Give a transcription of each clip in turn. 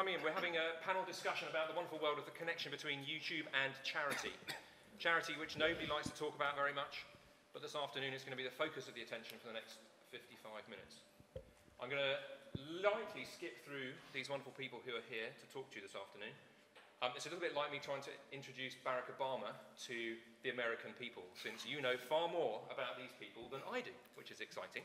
We're having a panel discussion about the wonderful world of the connection between YouTube and charity. Charity which nobody likes to talk about very much, but this afternoon is going to be the focus of the attention for the next 55 minutes. I'm going to lightly skip through these wonderful people who are here to talk to you this afternoon. It's a little bit like me trying to introduce Barack Obama to the American people, since you know far more about these people than I do, which is exciting.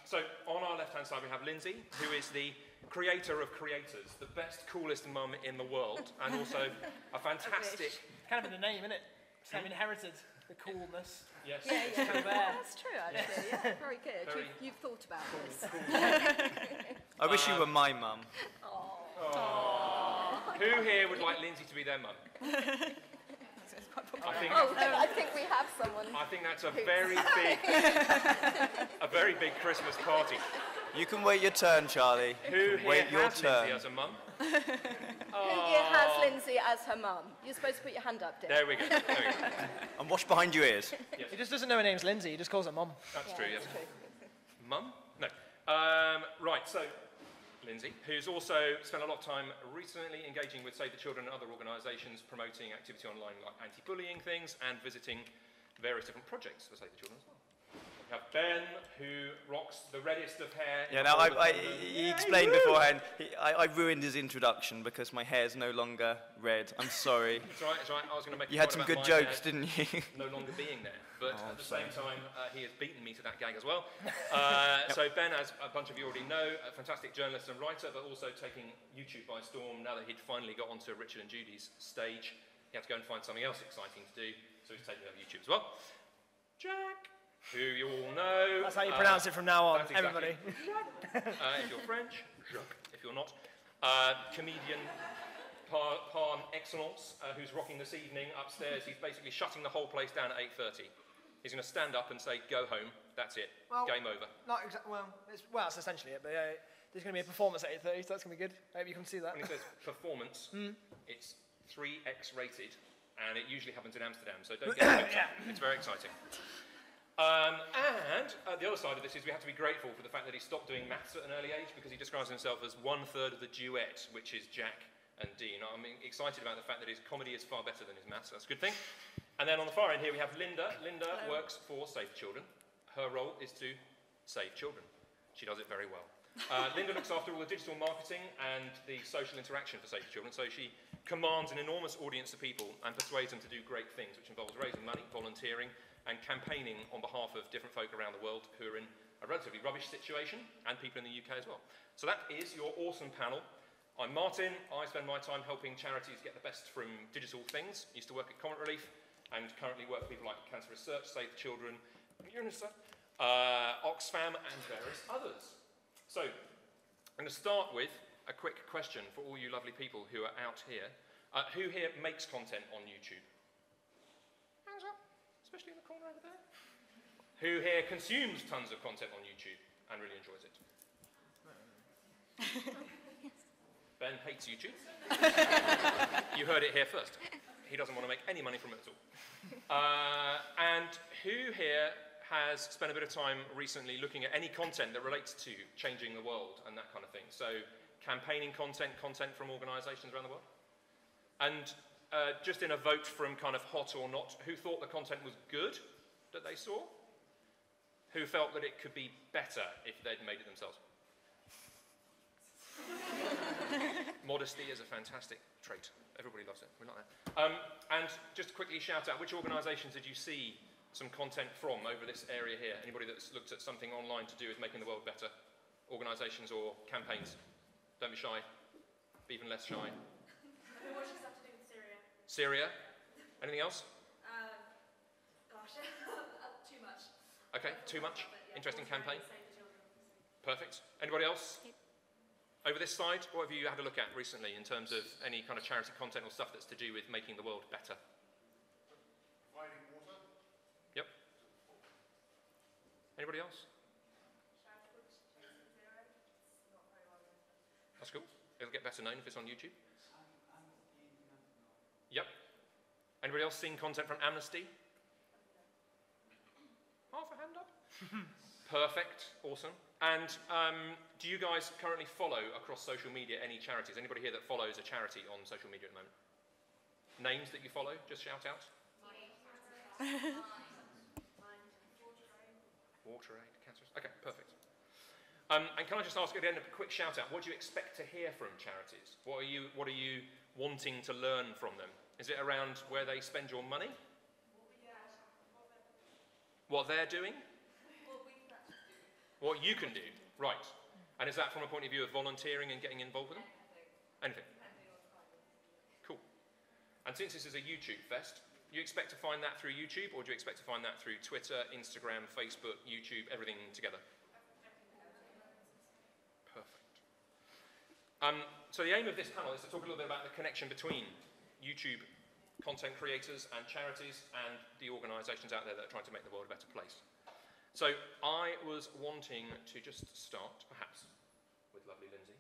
So on our left-hand side we have Lindsay, who is the creator of creators, the best, coolest mum in the world, and also a fantastic... Kind of in the name, isn't it? So I've inherited the coolness. Yes. Yeah, It's kind of there. That's true, actually. Yes. Yeah, very good. Very You've thought about this. I wish you were my mum. Who here would like Lindsay to be their mum? I think we have someone. I think that's a very big Christmas party. You can wait your turn, Charlie. Who here wait your has turn. Lindsay as a mum? Who here has Lindsay as her mum? You're supposed to put your hand up, Dave. There we go. There we go. And wash behind your ears. Yes. He just doesn't know her name's Lindsay, he just calls her Mum. That's true, yes. That's true. Mum? No. Right, so Lindsay, who's also spent a lot of time recently engaging with Save the Children and other organisations, promoting activity online like anti-bullying things and visiting various different projects for Save the Children as well. We have Ben, who rocks the reddest of hair. Yeah, now he explained beforehand, I ruined his introduction because my hair's no longer red. I'm sorry. It's right, it's right. I was going to make You had some good jokes, didn't you? No longer being there. But at the same time, he has beaten me to that gag as well. Yep. So Ben, as a bunch of you already know, a fantastic journalist and writer, but also taking YouTube by storm now that he'd finally got onto Richard and Judy's stage. He had to go and find something else exciting to do, so he's taking over YouTube as well. Jack, who you all know. That's how you pronounce it from now on, exactly. everybody. If you're French, Jacques. If you're not. Comedian par excellence, who's rocking this evening upstairs. He's basically shutting the whole place down at 8:30. He's going to stand up and say, go home, that's it, Well, game over. Not exactly. Well, that's essentially it. But there's going to be a performance at 8:30, so that's going to be good. I hope you can see that. When he says performance, it's 3X rated, and it usually happens in Amsterdam, so don't get it mixed up. It's very exciting. And the other side of this is we have to be grateful for the fact that he stopped doing maths at an early age, because he describes himself as 1/3 of the duet, which is Jack and Dean. I'm excited about the fact that his comedy is far better than his maths. That's a good thing. And then on the far end here we have Linda. Linda works for Save the Children. Her role is to save children. She does it very well. Linda looks after all the digital marketing and the social interaction for Save the Children, so she commands an enormous audience of people and persuades them to do great things, which involves raising money, volunteering, and campaigning on behalf of different folk around the world who are in a relatively rubbish situation, and people in the UK as well. So that is your awesome panel. I'm Martin. I spend my time helping charities get the best from digital things. Used to work at Comet Relief, and currently work with people like Cancer Research, Save the Children, UNICEF, Oxfam, and various others. So I'm going to start with a quick question for all you lovely people who are out here. Who here makes content on YouTube? Hands up, especially in the corner over there. Who here consumes tons of content on YouTube and really enjoys it? Ben hates YouTube. You heard it here first. He doesn't want to make any money from it at all. And who here has spent a bit of time recently looking at any content that relates to changing the world and that kind of thing? So campaigning content from organisations around the world? And just in a vote from kind of hot or not, who thought the content was good that they saw? Who felt that it could be better if they'd made it themselves? Modesty is a fantastic trait. Everybody loves it. We like that. And just quickly shout out, which organisations did you see some content from over this area here? Anybody that's looked at something online to do with making the world better? Organisations or campaigns? Don't be shy. Be even less shy. I've been watching stuff to do with Syria. Syria? Anything else? Gosh, too much. Okay, too much? Yeah, interesting campaign? Save the Children. Perfect. Anybody else? Over this side, what have you had a look at recently in terms of any kind of charity content or stuff that's to do with making the world better? Providing water. Yep. Anybody else? That's cool. It'll get better known if it's on YouTube. Yep. Anybody else seen content from Amnesty? Half a hand up. Perfect, awesome. And do you guys currently follow across social media any charities? Anybody here that follows a charity on social media at the moment? Names that you follow, just shout out. WaterAid, Cancer. Okay, perfect. And can I just ask at the end a quick shout out? What do you expect to hear from charities? What are you wanting to learn from them? Is it around where they spend your money? What they're doing? What you can do, right. And is that from a point of view of volunteering and getting involved with them? Anything. Cool. And since this is a YouTube fest, you expect to find that through YouTube, or do you expect to find that through Twitter, Instagram, Facebook, YouTube, everything together? Perfect. So the aim of this panel is to talk a little bit about the connection between YouTube content creators and charities and the organisations out there that are trying to make the world a better place. So I was wanting to just start, perhaps, with lovely Lindsay.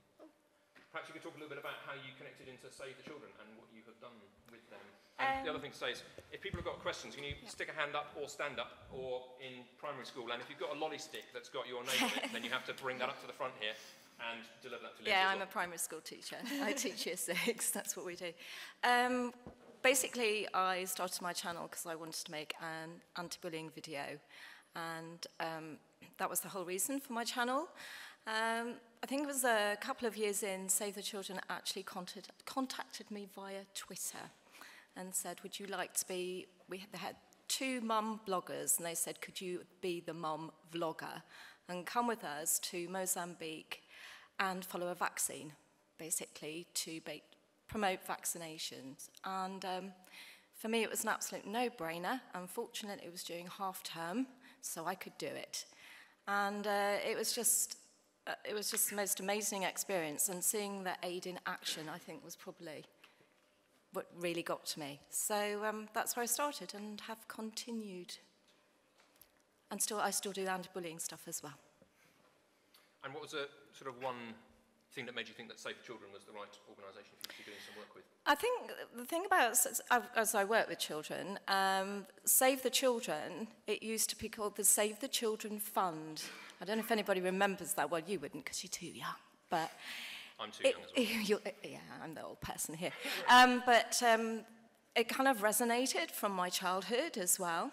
Perhaps you could talk a little bit about how you connected into Save the Children and what you have done with them. And the other thing to say is, if people have got questions, can you stick a hand up or stand up, or in primary school, and if you've got a lolly stick that's got your name on it, then you have to bring that up to the front here and deliver that to Lindsay. Yeah, I'm a primary school teacher. I teach year 6, that's what we do. Basically, I started my channel because I wanted to make an anti-bullying video. And that was the whole reason for my channel. I think it was a couple of years in, Save the Children actually contacted me via Twitter and said, would you like to be, they had 2 mum bloggers, and they said, could you be the mum vlogger and come with us to Mozambique and follow a vaccine, basically, to promote vaccinations. And for me, it was an absolute no-brainer. Unfortunately, it was during half-term, so I could do it. And it was just the most amazing experience, and seeing the aid in action, I think, was probably what really got to me. So that's where I started and have continued. And I still do anti-bullying stuff as well. And what was the sort of one thing that made you think that Save the Children was the right organisation for you to be doing some work with? I think the thing about, as I work with children, Save the Children, it used to be called the Save the Children Fund. I don't know if anybody remembers that. Well, you wouldn't because you're too young. But I'm too young as well. Yeah, I'm the old person here. But it kind of resonated from my childhood as well.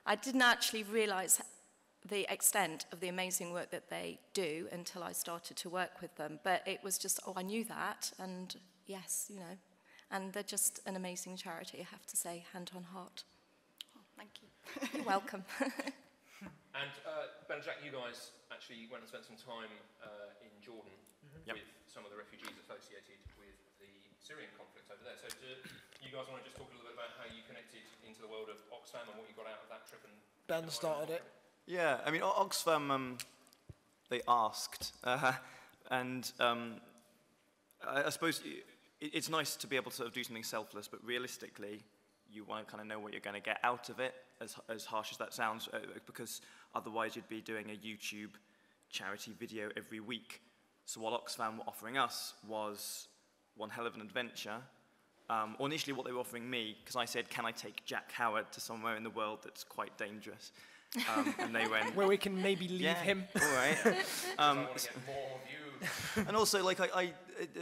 I didn't actually realise the extent of the amazing work that they do until I started to work with them. But it was just, I knew that, and yes, you know. And they're just an amazing charity, I have to say, hand on heart. Oh, thank you. You're welcome. And Ben and Jack, you guys actually went and spent some time in Jordan with some of the refugees associated with the Syrian conflict over there. So do you guys want to just talk a little bit about how you connected into the world of Oxfam and what you got out of that trip? And Ben started it. Yeah, I mean, Oxfam, they asked, and I suppose it's nice to be able to sort of do something selfless, but realistically, you want to kind of know what you're going to get out of it, as harsh as that sounds, because otherwise you'd be doing a YouTube charity video every week. So what Oxfam were offering us was one hell of an adventure. Or initially what they were offering me, because I said, can I take Jack Howard to somewhere in the world that's quite dangerous? And they went, where we can maybe leave him. All right. I want to get more of you. And also, like,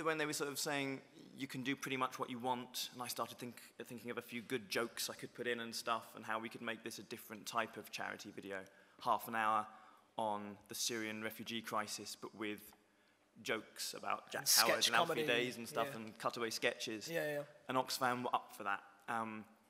when they were sort of saying, you can do pretty much what you want, and I started thinking of a few good jokes I could put in and stuff, and how we could make this a different type of charity video. Half an hour on the Syrian refugee crisis, but with jokes about Jack Howard and Alfie Days and stuff, and cutaway sketches. Yeah. And Oxfam were up for that,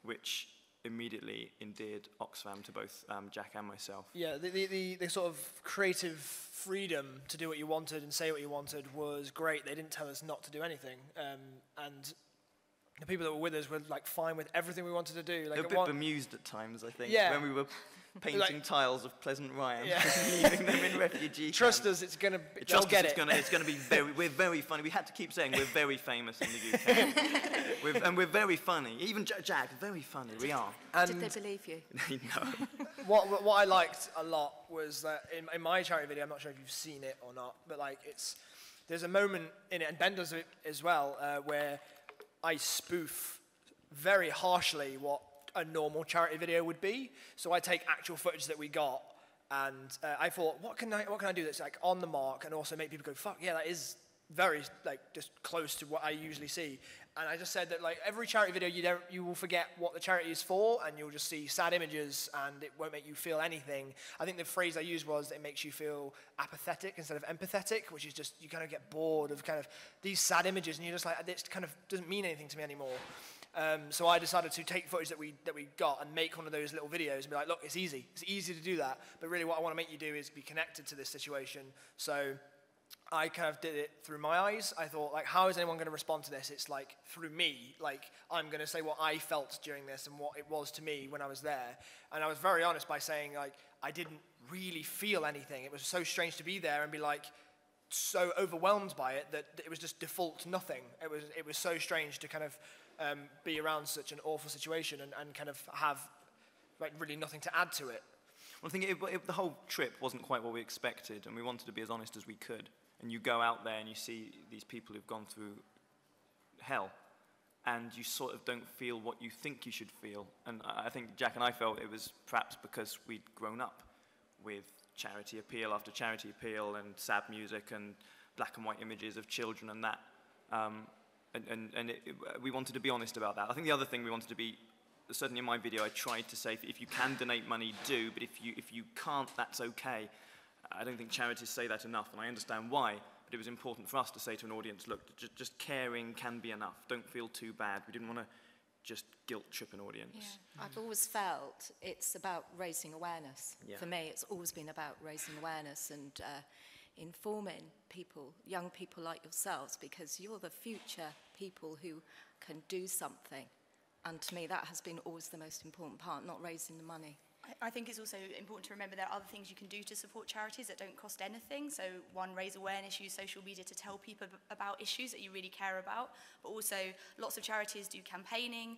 which immediately endeared Oxfam to both Jack and myself. Yeah, the sort of creative freedom to do what you wanted and say what you wanted was great. They didn't tell us not to do anything, and the people that were with us were like fine with everything we wanted to do. Like, they were a bit bemused at times, I think, when we were painting tiles of Pleasant Ryan, leaving them in refugee Trust camps. us, it's gonna. Trust us, it's gonna be very. We're very funny. We had to keep saying we're very famous in the UK, and we're very funny. Even Jack, very funny. We are. Did they believe you? No. What I liked a lot was that in my charity video, I'm not sure if you've seen it or not, but like there's a moment in it, and Ben does it as well, where I spoof very harshly what a normal charity video would be. So I take actual footage that we got And I thought, what can I do that's like on the mark and also make people go, fuck, yeah, that is very like just close to what I usually see. And I just said that like every charity video, you will forget what the charity is for, and you'll just see sad images, and it won't make you feel anything. I think the phrase I used was that it makes you feel apathetic instead of empathetic, which is just you kind of get bored of kind of these sad images, and you're just like, this kind of doesn't mean anything to me anymore. So I decided to take footage that we got and make one of those little videos and be like, look, it's easy to do that, but really what I want to make you do is be connected to this situation. So I kind of did it through my eyes. I thought, like, how is anyone going to respond to this? It's like through me. Like, I'm going to say what I felt during this and what it was to me when I was there. And I was very honest by saying, like, I didn't really feel anything. It was so strange to be there and be like so overwhelmed by it that it was just default nothing. It was so strange to kind of be around such an awful situation and kind of have like really nothing to add to it. Well, I think the whole trip wasn't quite what we expected, and we wanted to be as honest as we could. And you go out there and you see these people who've gone through hell, and you sort of don't feel what you think you should feel. And I think Jack and I felt it was perhaps because we'd grown up with charity appeal after charity appeal and sad music and black and white images of children and that. We wanted to be honest about that. I think the other thing we wanted to be, certainly in my video, I tried to say, if you can donate money, do, but if you can't, that's okay. I don't think charities say that enough, and I understand why, but it was important for us to say to an audience, look, just caring can be enough. Don't feel too bad. We didn't want to just guilt trip an audience. Yeah. I've always felt it's about raising awareness. Yeah. For me, it's always been about raising awareness and informing people, young people like yourselves, because you're the future people who can do something. And to me, that has been always the most important part, not raising the money. I think it's also important to remember there are other things you can do to support charities that don't cost anything. So one, raise awareness, use social media to tell people about issues that you really care about. But also lots of charities do campaigning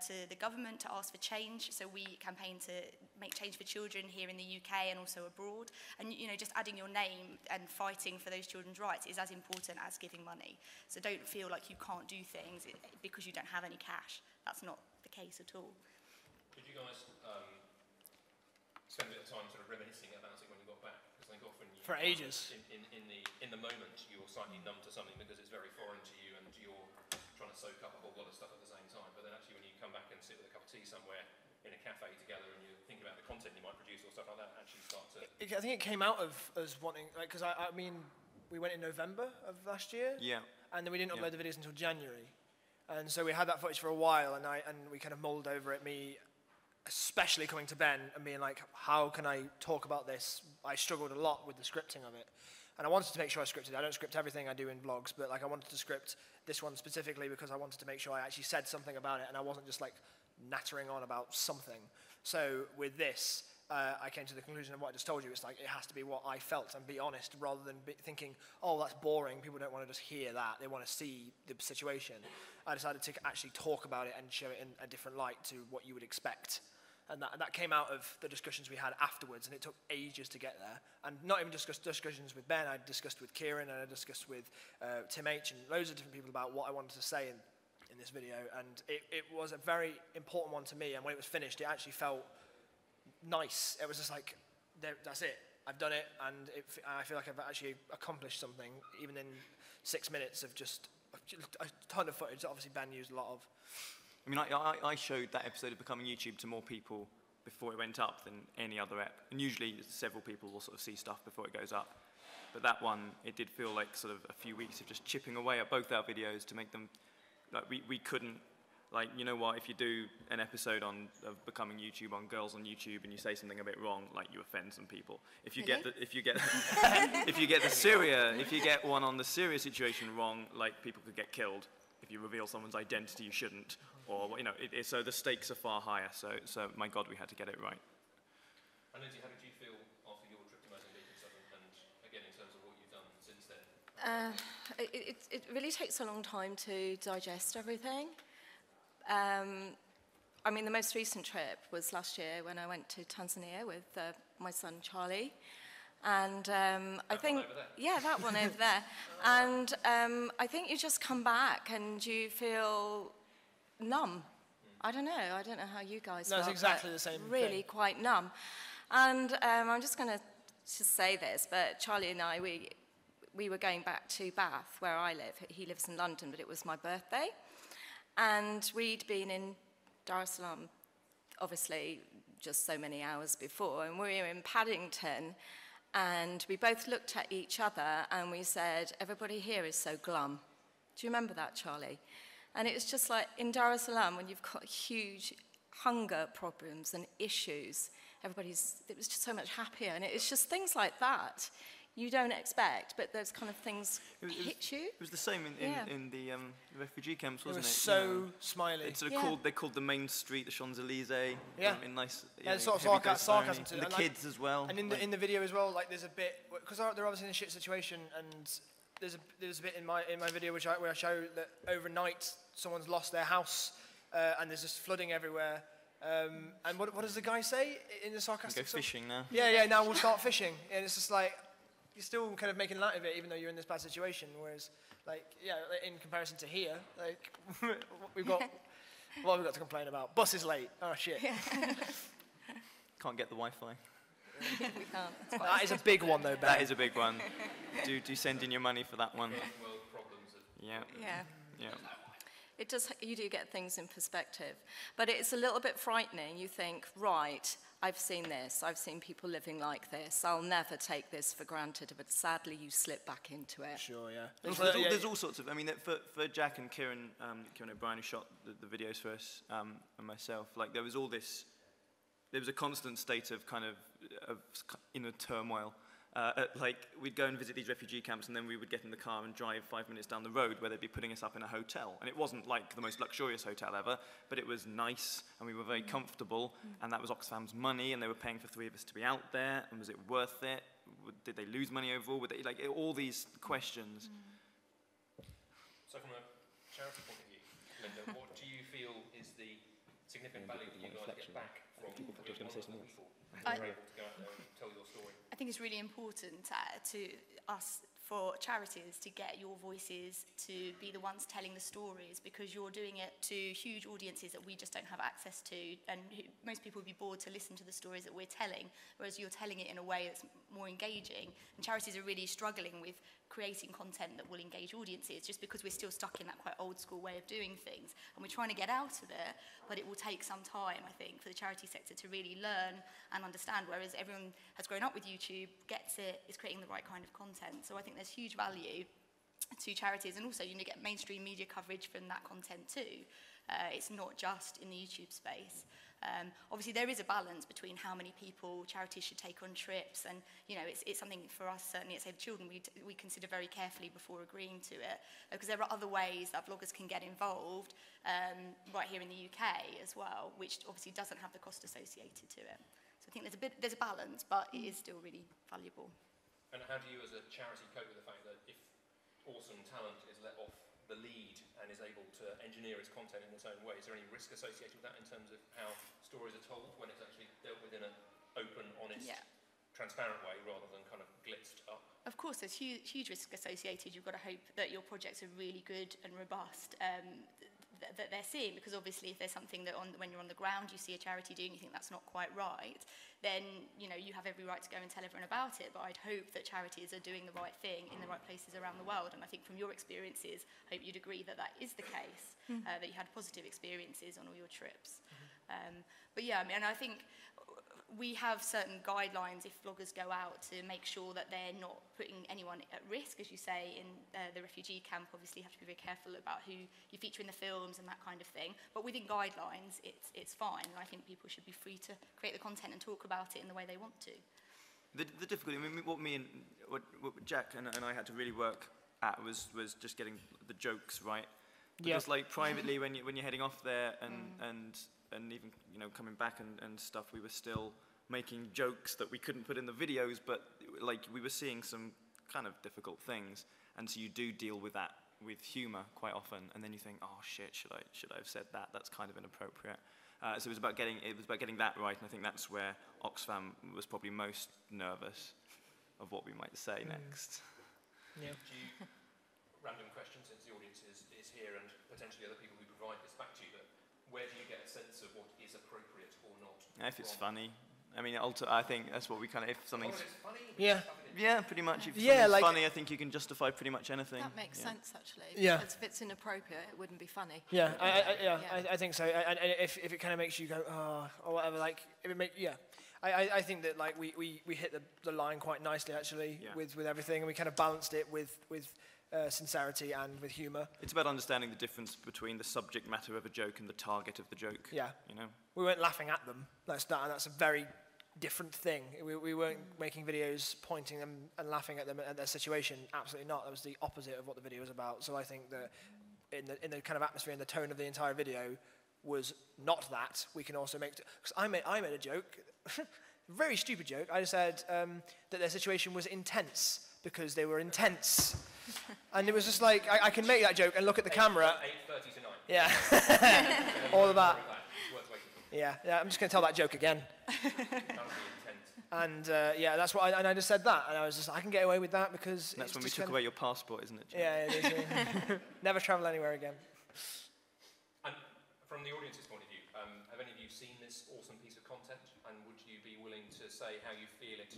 to the government to ask for change. So we campaign to make change for children here in the UK and also abroad. And you know, just adding your name and fighting for those children's rights is as important as giving money. So don't feel like you can't do things because you don't have any cash. That's not the case at all. Did you guys spend a bit of time sort of reminiscing about it when you got back? Because I think often you... For ages. In the moment, you're slightly numb to something because it's very foreign to you and you're trying to soak up a whole lot of stuff at the same time. But then actually when you come back and sit with a cup of tea somewhere in a cafe together and you're thinking about the content you might produce or stuff like that, actually start to... I think it came out of us wanting... like, because I mean, we went in November of last year. Yeah. And then we didn't upload the videos until January. And so we had that footage for a while and we kind of mulled over it, me... especially coming to Ben and being like, how can I talk about this? I struggled a lot with the scripting of it. And I wanted to make sure I scripted. I don't script everything I do in vlogs, but like I wanted to script this one specifically because I wanted to make sure I actually said something about it and I wasn't just like nattering on about something. So with this, I came to the conclusion of what I just told you. It's like it has to be what I felt and be honest rather than thinking, oh, that's boring. People don't want to just hear that. They want to see the situation. I decided to actually talk about it and show it in a different light to what you would expect. And that came out of the discussions we had afterwards, and it took ages to get there. And not even discussions with Ben, I discussed with Kieran, and I discussed with Tim H, and loads of different people about what I wanted to say in this video. And it was a very important one to me, and when it was finished, it actually felt nice. It was just like, that's it. I've done it, and I feel like I've actually accomplished something, even in 6 minutes of just a ton of footage that obviously Ben used a lot of. I mean, I showed that episode of Becoming YouTube to more people before it went up than any other ep. And usually several people will sort of see stuff before it goes up. But that one, it did feel like sort of a few weeks of just chipping away at both our videos to make them, like we couldn't, like, you know what, if you do an episode of Becoming YouTube on Girls on YouTube and you say something a bit wrong, like you offend some people. If you get one on the Syria situation wrong, like people could get killed. If you reveal someone's identity, you shouldn't. Or, you know, so the stakes are far higher. So my God, we had to get it right. And Lindsay, how did you feel after your trip to Mozambique and stuff, and again, in terms of what you've done since then? It really takes a long time to digest everything. I mean, the most recent trip was last year when I went to Tanzania with my son Charlie. And I think, yeah, that one over there. And I think you just come back and you feel numb. I don't know how you guys felt. No, it's exactly the same really thing. quite numb. And I'm just going to say this, but Charlie and I, we were going back to Bath, where I live. He lives in London, but it was my birthday. And we'd been in Dar es Salaam, obviously, just so many hours before. And we were in Paddington, and we both looked at each other, and we said, everybody here is so glum. Do you remember that, Charlie? And it was just like, in Dar es Salaam, when you've got huge hunger problems and issues, it was just so much happier. And it's just things like that you don't expect, but those kind of things hit you. It was the same in the refugee camps, wasn't it? It was so smiley. It's they called the main street the Champs-Élysées. Yeah. In nice, It's sort of sarcasm to it. And the kids as well. And in the video as well, like there's a bit, because they're obviously in a shit situation, and there's a bit in my video where I show that overnight someone's lost their house, and there's just flooding everywhere. And what does the guy say in the sarcastic? Go fishing now. Yeah. Now we'll start fishing, and it's just like you're still kind of making light of it, even though you're in this bad situation. Whereas, like, in comparison to here, like we've got what have we got to complain about? Bus is late. Oh shit. Can't get the Wi-Fi. We can't. That is a big one, though, Ben. That is a big one. Do send in your money for that one. World problems. Yeah. It does, you do get things in perspective. But it's a little bit frightening. You think, right, I've seen this. I've seen people living like this. I'll never take this for granted. But sadly, you slip back into it. Sure, yeah. There's all sorts of, I mean, for Jack and Kieran O'Brien, who shot the videos for us, and myself, like, there was a constant state of kind of inner turmoil. Like, we'd go and visit these refugee camps, and then we would get in the car and drive 5 minutes down the road where they'd be putting us up in a hotel. And it wasn't like the most luxurious hotel ever, but it was nice, and we were very comfortable, and that was Oxfam's money, and they were paying for 3 of us to be out there, and was it worth it? Did they lose money overall? Would they, like, all these questions. So from a charity point of view, Linda, what do you feel is the significant value that you guys get back from being one of the people who are able to go out there and tell your story? I think it's really important to us, for charities, to get your voices to be the ones telling the stories, because you're doing it to huge audiences that we just don't have access to, and most people would be bored to listen to the stories that we're telling, whereas you're telling it in a way that's more engaging. And charities are really struggling with creating content that will engage audiences, just because we're still stuck in that quite old school way of doing things, and we're trying to get out of it, but it will take some time, I think, for the charity sector to really learn and understand, whereas everyone has grown up with YouTube, gets it, is creating the right kind of content. So I think there's huge value to charities, and also you get mainstream media coverage from that content too. It's not just in the YouTube space. Obviously, there is a balance between how many people charities should take on trips, and it's something for us, certainly at Save the Children, we consider very carefully before agreeing to it, because there are other ways that vloggers can get involved right here in the UK as well, which obviously doesn't have the cost associated to it. So I think there's a balance, but it is still really valuable. And how do you as a charity cope with the fact that if awesome talent is let off the lead and is able to engineer its content in its own way, is there any risk associated with that in terms of how stories are told when it's actually dealt with in an open, honest, transparent way rather than kind of glitzed up? Of course, there's huge risk associated. You've got to hope that your projects are really good and robust, that they're seeing, because obviously if there's something that when you're on the ground you see a charity doing, you think that's not quite right, then you have every right to go and tell everyone about it. But I'd hope that charities are doing the right thing in the right places around the world, and I think from your experiences, I hope you'd agree that that is the case, that you had positive experiences on all your trips. But yeah, I mean, I think we have certain guidelines if vloggers go out to make sure that they're not putting anyone at risk. As you say, in the refugee camp, obviously you have to be very careful about who you feature in the films and that kind of thing. But within guidelines, it's fine. And I think people should be free to create the content and talk about it in the way they want to. The difficulty, I mean, what Jack and I had to really work at was just getting the jokes right. Because like privately, when you're heading off there and even coming back and stuff, we were still making jokes that we couldn't put in the videos, but like we were seeing some kind of difficult things, and so you do deal with that with humour quite often, and then you think, oh shit, should I have said that? That's kind of inappropriate. So it was about getting that right, and I think that's where Oxfam was probably most nervous of what we might say next. Yeah. Random question, since the audience is here and potentially other people who provide this back to you, but where do you get a sense of what is appropriate or not? If it's funny, I mean, I think that's what we kind of, if something's... It's funny. Yeah. Yeah, pretty much. If Yeah, something's like- funny, I think you can justify pretty much anything. That makes sense, actually. Yeah. Because if it's inappropriate, it wouldn't be funny. Yeah, I think so. And if it kind of makes you go, oh, or whatever, like, if it make, yeah. I think that, like, we hit the line quite nicely, actually, with everything, and we kind of balanced it with sincerity and with humour. It's about understanding the difference between the subject matter of a joke and the target of the joke. Yeah. You know? We weren't laughing at them. That's a very different thing. We weren't making videos pointing them and laughing at them at their situation. Absolutely not. That was the opposite of what the video was about. So I think that in the kind of atmosphere and the tone of the entire video was not that. We can also make... Because I made a joke, very stupid joke. I just said that their situation was intense because they were intense. And it was just like, I can make that joke and look at the camera. 8:30 to 9. Yeah. All of that. Yeah, I'm just going to tell that joke again. And yeah, that's what I just said that, and I was just, I can get away with that because that's when we took away your passport, isn't it, Jim? Yeah, it is. Yeah. Never travel anywhere again. And from the audience's point of view, have any of you seen this awesome piece of content, and would you be willing to say how you feel it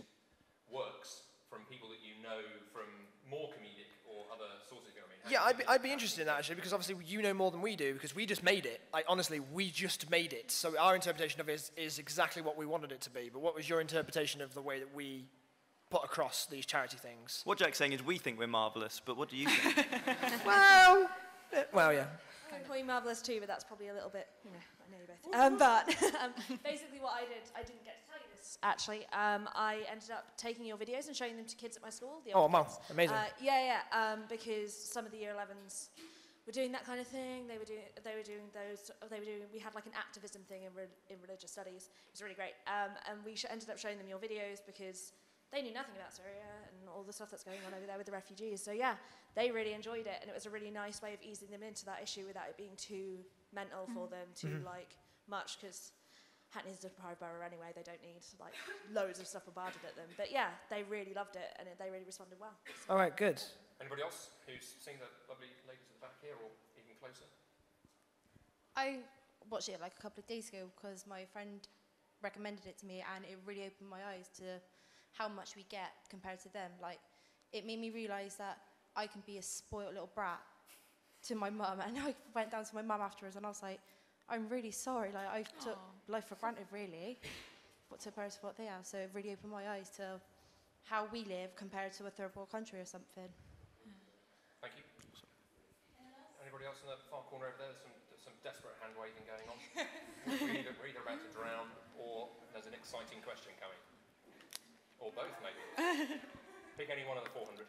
works from people that you know from more comedic or other sources? You know what I mean? Yeah, I'd be interested in that actually, because obviously you know more than we do, because we just made it. Like, honestly, we just made it. So our interpretation of it is exactly what we wanted it to be. But what was your interpretation of the way that we put across these charity things? What Jack's saying is we think we're marvellous, but what do you think? Well, yeah. I would call you marvellous too, but that's probably a little bit, you know, I know you both. But basically what I didn't get to tell you this, actually. I ended up taking your videos and showing them to kids at my school. The Oh, older wow, kids. amazing. Because some of the year 11s were doing that kind of thing. We had like an activism thing in religious studies. It was really great. And we ended up showing them your videos because they knew nothing about Syria and all the stuff that's going on over there with the refugees. So yeah, they really enjoyed it, and it was a really nice way of easing them into that issue without it being too mental for them, too like much, because Hackney's a deprived borough anyway. They don't need like loads of stuff bombarded at them. But yeah, they really loved it, and they really responded well. All right, good. Anybody else who's seen the lovely ladies at the back here, or even closer? I watched it like a couple of days ago because my friend recommended it to me, and it really opened my eyes to how much we get compared to them. Like, it made me realise that I can be a spoiled little brat to my mum, and I went down to my mum afterwards and I was like, I'm really sorry, like I took life for granted really, but to compare to what they have. So it really opened my eyes to how we live compared to a third world country or something. Thank you. Anybody else in the far corner over there? There's some desperate hand waving going on. we're either about to drown or there's an exciting question coming. Or both, maybe. Pick any one of the 400.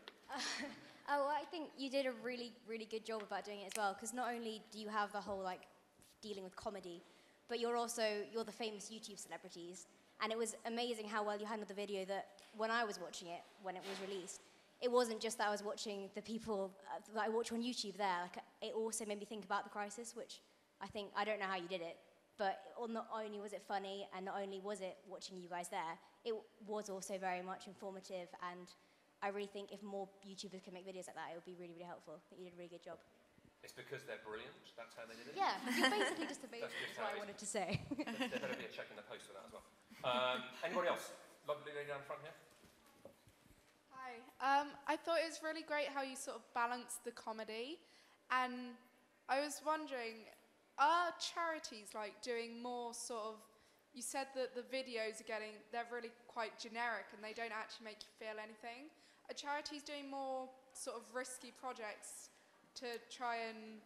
Oh, I think you did a really, really good job about doing it as well, because not only do you have the whole, like, dealing with comedy, but you're the famous YouTube celebrities, and it was amazing how well you handled the video that when I was watching it, when it was released, it wasn't just that I was watching the people that I watch on YouTube there, like, it also made me think about the crisis, which I don't know how you did it, but not only was it funny, and not only was it watching you guys there, it was also very much informative, and I really think if more YouTubers can make videos like that, it would be really, really helpful. I think you did a really good job. It's because they're brilliant, that's how they did it? Yeah, you're basically just amazing, that's what I wanted to say. There better be a check in the post for that as well. Anybody else? Lovely lady down front here. Hi. I thought it was really great how you sort of balanced the comedy, and I was wondering, are charities like doing more sort of, you said that the videos they're really quite generic and they don't actually make you feel anything. Are charities doing more sort of risky projects to try and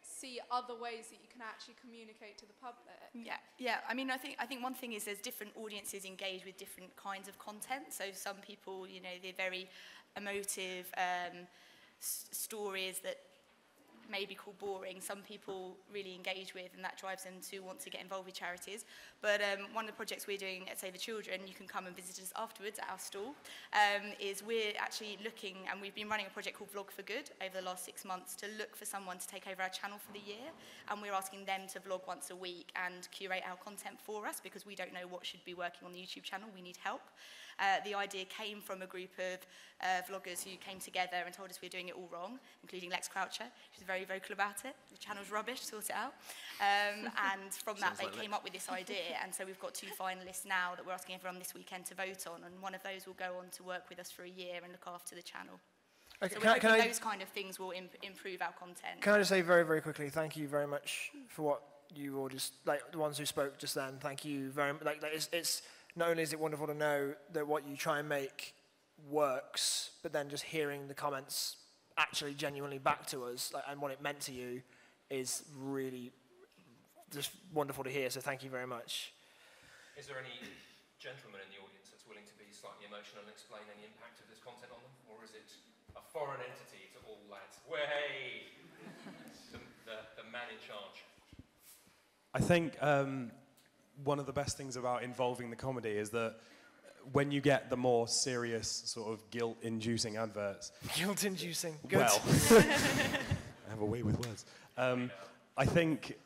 see other ways that you can actually communicate to the public? Yeah. I mean, I think one thing is there's different audiences engage with different kinds of content. So some people, you know, they're very emotive stories that maybe called boring, some people really engage with, and that drives them to want to get involved with charities. But one of the projects we're doing at Save the Children, you can come and visit us afterwards at our stall, is we're actually looking, and we've been running a project called Vlog for Good over the last 6 months to look for someone to take over our channel for the year, and we're asking them to vlog once a week and curate our content for us, because we don't know what should be working on the YouTube channel, we need help. The idea came from a group of vloggers who came together and told us we were doing it all wrong, including Lex Croucher, who's very vocal about it. The channel's rubbish, sort it out. And from that, they came up with this idea. And so we've got 2 finalists now that we're asking everyone this weekend to vote on. And one of those will go on to work with us for a year and look after the channel. Okay, so we're hoping those kind of things will improve our content. Can I just say very, very quickly, thank you very much for what you all just, like the ones who spoke just then, thank you very much. Like it's not only is it wonderful to know that what you try and make works, but then just hearing the comments actually genuinely back to us, like, and what it meant to you is really just wonderful to hear, so thank you very much. Is there any gentleman in the audience that's willing to be slightly emotional and explain any impact of this content on them, or is it a foreign entity to all lads? Way! the man in charge. I think one of the best things about involving the comedy is that when you get the more serious sort of guilt-inducing adverts... Guilt-inducing, good. Well, I have a way with words. I think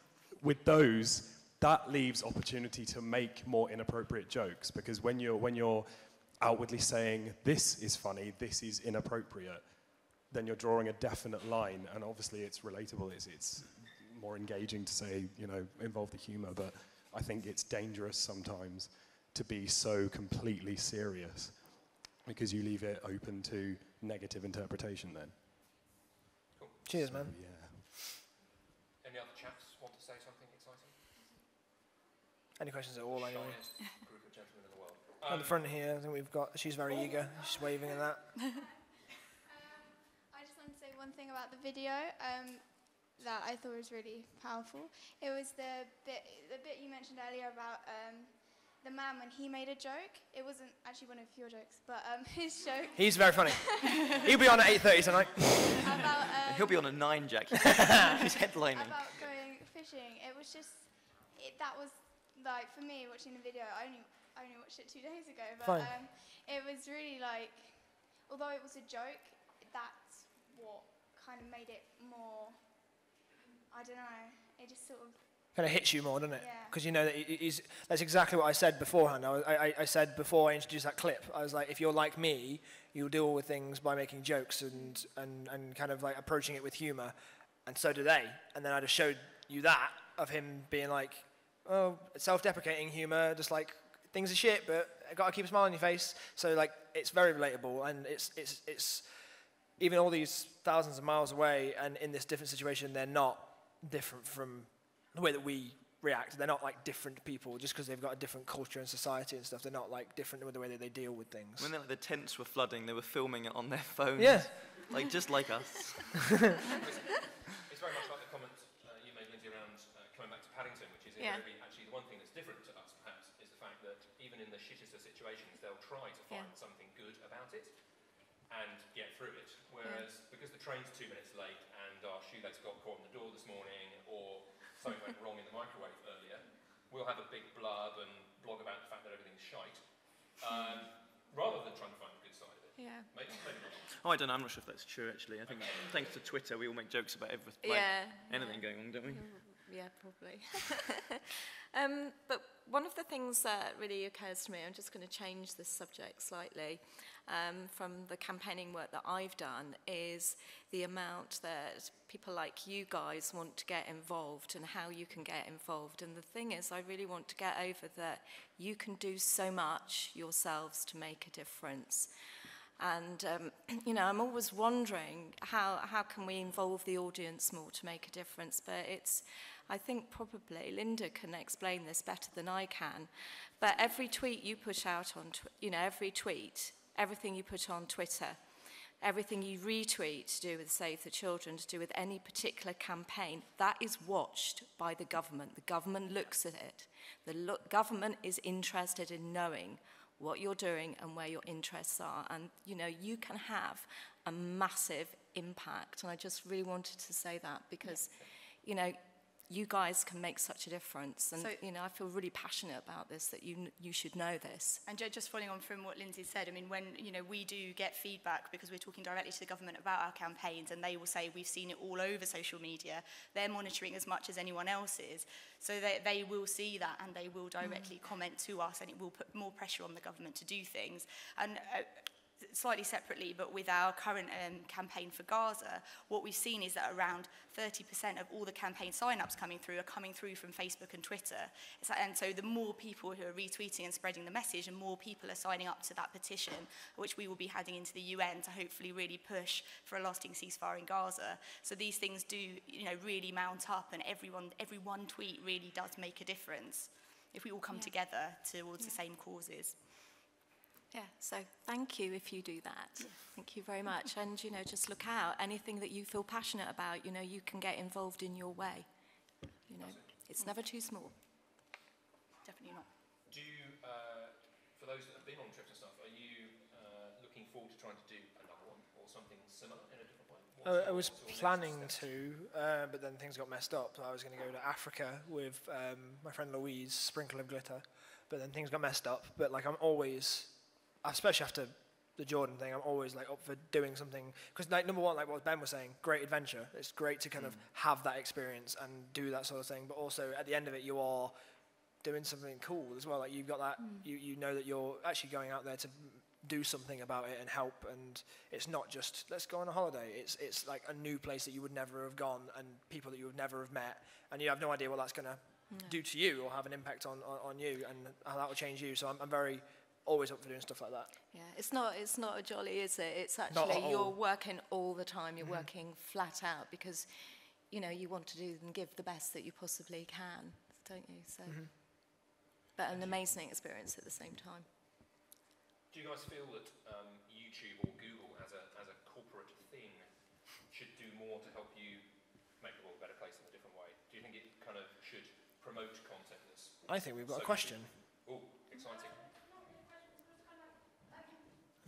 with those, that leaves opportunity to make more inappropriate jokes, because when you're outwardly saying, this is funny, this is inappropriate, then you're drawing a definite line, and obviously it's relatable, it's more engaging to say, you know, involve the humor, but I think it's dangerous sometimes to be so completely serious, because you leave it open to negative interpretation then. Cool. Cheers, man. Yeah. Any other chaps want to say something exciting? Any questions at all, anyway? Shyest group of gentlemen in the world. On the front here, I think we've got, she's very eager, she's waving at that. I just want to say one thing about the video that I thought was really powerful. It was the bit you mentioned earlier about the man when he made a joke. It wasn't actually one of your jokes, but his joke. He's very funny. He'll be on at 8:30 tonight. He'll be on at 9, Jack. He's headlining. About going fishing. It was just, that was, like, for me, watching the video, I only watched it 2 days ago, but it was really, like, although it was a joke, that's what kind of made it more, I don't know, it just sort of... Kind of hits you more, doesn't it? Yeah. Because you know that that's exactly what I said beforehand. I said before I introduced that clip, I was like, if you're like me, you'll deal with things by making jokes and kind of like approaching it with humor. And so do they. And then I just showed you that of him being like, oh, self-deprecating humor, just like, things are shit, but I gotta keep a smile on your face. So like, it's very relatable, and it's even all these thousands of miles away, and in this different situation, they're not different from the way that we react. They're not like different people just because they've got a different culture and society and stuff. They're not like different with the way that they deal with things. When the tents were flooding, they were filming it on their phones. Yeah. Like, just like us. It's very much like the comment you made, Lindsay, around coming back to Paddington, which is invariably actually the one thing that's different to us, perhaps, is the fact that even in the shittest of situations, they'll try to find something good about it and get through it. Whereas, because the train's 2 minutes late and our shoelace got caught in the door this morning, or something went wrong in the microwave earlier, we'll have a big blurb and blog about the fact that everything's shite, rather than trying to find the good side of it. Yeah. Maybe not. Oh, I don't know. I'm not sure if that's true, actually. I think thanks to Twitter, we all make jokes about everything. Anything going on, don't we? Yeah, probably. But one of the things that really occurs to me, I'm just going to change this subject slightly, from the campaigning work that I've done, is the amount that people like you guys want to get involved and how you can get involved. And the thing is, I really want to get over that you can do so much yourselves to make a difference. And, you know, I'm always wondering how can we involve the audience more to make a difference, but I think probably Linda can explain this better than I can, but every tweet you put out on, every tweet, everything you put on Twitter, everything you retweet to do with Save the Children, to do with any particular campaign, that is watched by the government. The government looks at it. The government is interested in knowing what you're doing and where your interests are. And, you know, you can have a massive impact. And I just really wanted to say that because, you know, you guys can make such a difference. And, So- you know, I feel really passionate about this, that you should know this. And just following on from what Lindsay said, I mean, when, you know, we do get feedback because we're talking directly to the government about our campaigns, and they will say we've seen it all over social media. They're monitoring as much as anyone else is. So they will see that, and they will directly comment to us, and it will put more pressure on the government to do things. And slightly separately, but with our current campaign for Gaza, what we've seen is that around 30% of all the campaign sign-ups coming through are coming through from Facebook and Twitter. And so the more people who are retweeting and spreading the message, and more people are signing up to that petition, which we will be heading into the UN to hopefully really push for a lasting ceasefire in Gaza. So these things do, you know, really mount up, and every one tweet really does make a difference if we all come together towards the same causes. Yeah, so thank you if you do that. Thank you very much. And, you know, just look out. Anything that you feel passionate about, you know, you can get involved in your way. You know, it's never too small. Definitely not. Do you, for those that have been on trips and stuff, are you looking forward to trying to do another one or something similar in a different way? I was planning to, but then things got messed up. I was going to go to Africa with my friend Louise, Sprinkleofglitter, but then things got messed up. But like, I'm always, especially after the Jordan thing, I'm always like up for doing something, because like, number one, like what Ben was saying, great adventure. It's great to kind of have that experience and do that sort of thing, but also at the end of it, you are doing something cool as well. Like, you've got that, you know that you're actually going out there to do something about it and help, and it's not just let's go on a holiday. It's like a new place that you would never have gone, and people that you would never have met, and you have no idea what that's going to do to you or have an impact on you, and how that will change you. So I'm very always up for doing stuff like that. Yeah, it's not a jolly, is it? It's actually, you're working all the time. You're working flat out because, you know, you want to do and give the best that you possibly can, don't you? So, but an amazing experience at the same time. Do you guys feel that YouTube or Google as a corporate thing should do more to help you make the world a better place in a different way? Do you think it kind of should promote content that's... I think we've got a question. Oh, exciting.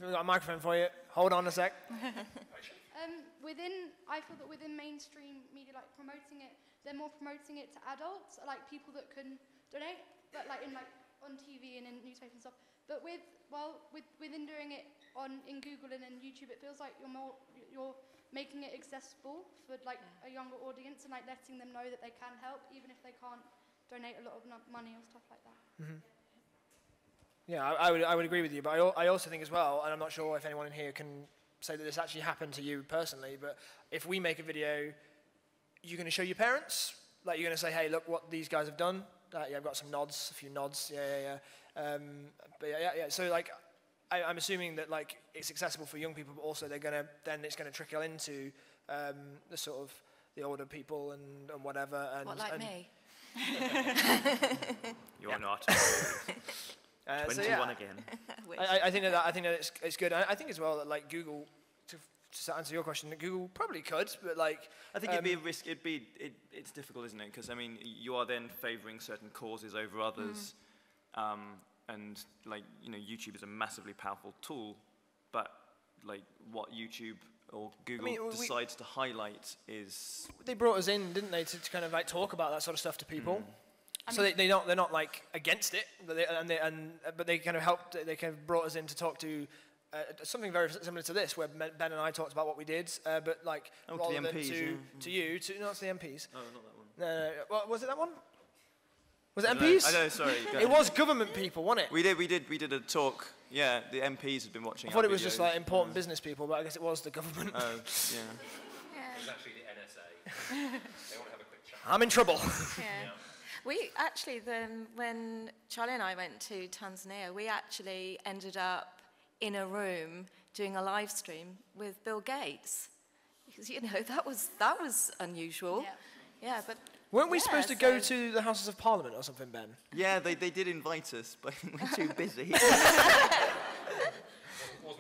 We've got a microphone for you. Hold on a sec. I feel that within mainstream media, like promoting it, they're more promoting it to adults, like people that can donate, but like on TV and in newspapers and stuff. But within doing it in Google and in YouTube, it feels like you're making it accessible for like a younger audience, and like letting them know that they can help, even if they can't donate a lot of money or stuff like that. Yeah, I would agree with you, but I also think as well, and I'm not sure if anyone in here can say that this actually happened to you personally, but if we make a video, you're going to show your parents? Like, you're going to say, hey, look what these guys have done? Yeah, I've got some nods, a few nods, but yeah. So like, I'm assuming that like it's accessible for young people, but also it's going to trickle into the sort of the older people and whatever. And, what, like me? You're not. 21 so yeah, again. I think that it's good. I think as well that like Google, to answer your question, that Google probably could, but like I think it'd be a risk. It's difficult, isn't it? Because I mean, you are then favouring certain causes over others, and like, you know, YouTube is a massively powerful tool, but like what YouTube or Google decides to highlight is... They brought us in, didn't they, to kind of like talk about that sort of stuff to people. So they're not like against it, but they kind of helped. They kind of brought us in to talk to something very similar to this, where Ben and I talked about what we did, but like rather to the MPs, than to you, not to the MPs. Oh, not that one. No. Well, was it that one? Was it MPs? I know. Sorry. It was government people, wasn't it? We did a talk. Yeah, the MPs had been watching. I thought it was just like important business people, but I guess it was the government. Oh, yeah. It was actually the NSA. They want to have a quick chat. I'm in trouble. Yeah. We actually, when Charlie and I went to Tanzania, we actually ended up in a room doing a live stream with Bill Gates. Because, you know, that was unusual. Yeah, but... Weren't we supposed to go to the Houses of Parliament or something, Ben? Yeah, they did invite us, but we're too busy. Wasn't